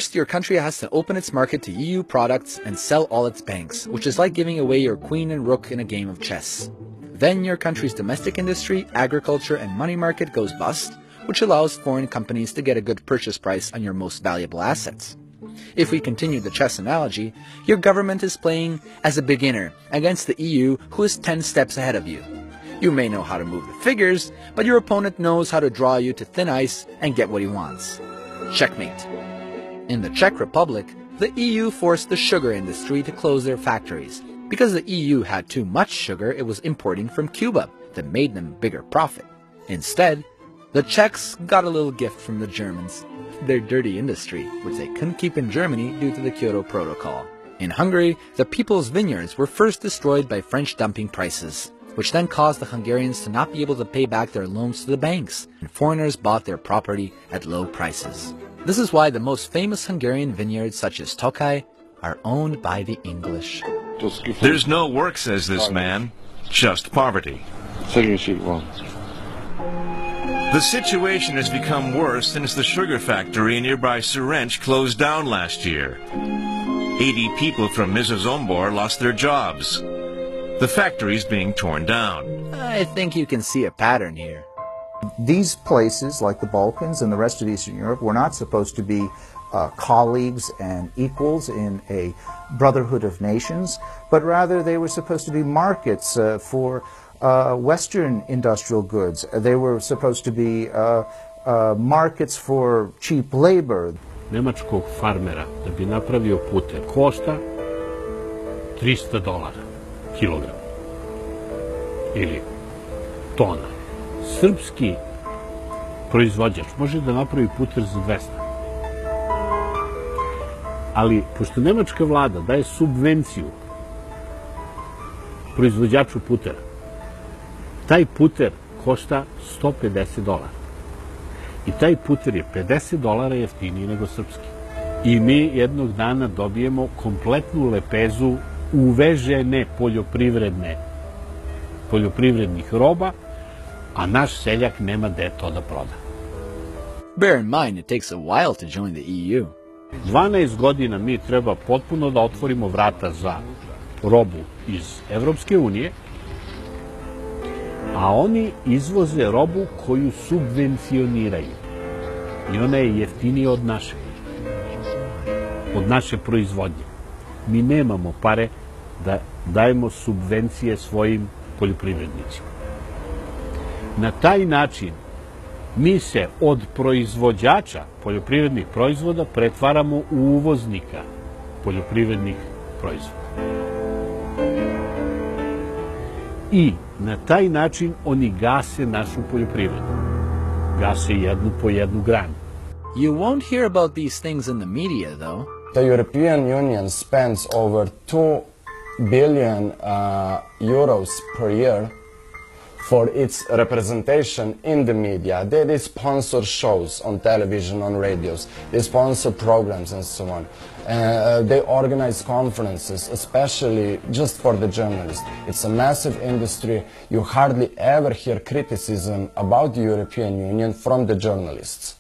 First, your country has to open its market to EU products and sell all its banks, which is like giving away your queen and rook in a game of chess. Then your country's domestic industry, agriculture, and money market goes bust, which allows foreign companies to get a good purchase price on your most valuable assets. If we continue the chess analogy, your government is playing as a beginner against the EU, who is 10 steps ahead of you. You may know how to move the figures, but your opponent knows how to draw you to thin ice and get what he wants. Checkmate. In the Czech Republic, the EU forced the sugar industry to close their factories. Because the EU had too much sugar it was importing from Cuba that made them bigger profit. Instead, the Czechs got a little gift from the Germans, their dirty industry, which they couldn't keep in Germany due to the Kyoto Protocol. In Hungary, the people's vineyards were first destroyed by French dumping prices, which then caused the Hungarians to not be able to pay back their loans to the banks, and foreigners bought their property at low prices. This is why the most famous Hungarian vineyards, such as Tokaj, are owned by the English. There's no work, says this man, just poverty. The situation has become worse since the sugar factory in nearby Serench closed down last year. 80 people from Mrs. Ombor lost their jobs. The factory is being torn down. I think you can see a pattern here. These places, like the Balkans and the rest of Eastern Europe, were not supposed to be colleagues and equals in a brotherhood of nations, but rather they were supposed to be markets for Western industrial goods. They were supposed to be markets for cheap labor. Nemačkog farmera da bi napravio puter košta $300 kilogram ili tona. Srpski proizvođač može da napravi puter za 200. Ali, pošto nemačka vlada daje subvenciju proizvođaču putera, taj puter košta $150. I taj puter je $50 jeftiniji nego srpski. I mi jednog dana dobijemo kompletnu lepezu uvežene poljoprivrednih roba, a naš seljak nema gde to da proda. Bear in mind it takes a while to join the EU. 12 godina mi treba potpuno da otvorimo vrata za robu iz Evropske unije, a oni izvoze robu koju subvencioniraju. I ona je jeftinija od naše proizvodnje. Mi nemamo pare da dajemo subvencije svojim poljoprivrednicima. Na taj način mi se od proizvođača poljoprivrednih proizvoda pretvaramo u uvoznika poljoprivrednih proizvoda. I na taj način oni gase našu poljoprivredu. Gase jednu po jednu granu. You won't hear about these things in the media, though. The European Union spends over 2 billion euros per year for its representation in the media. They sponsor shows on television, on radios. They sponsor programs and so on. They organize conferences, especially just for the journalists. It's a massive industry. You hardly ever hear criticism about the European Union from the journalists.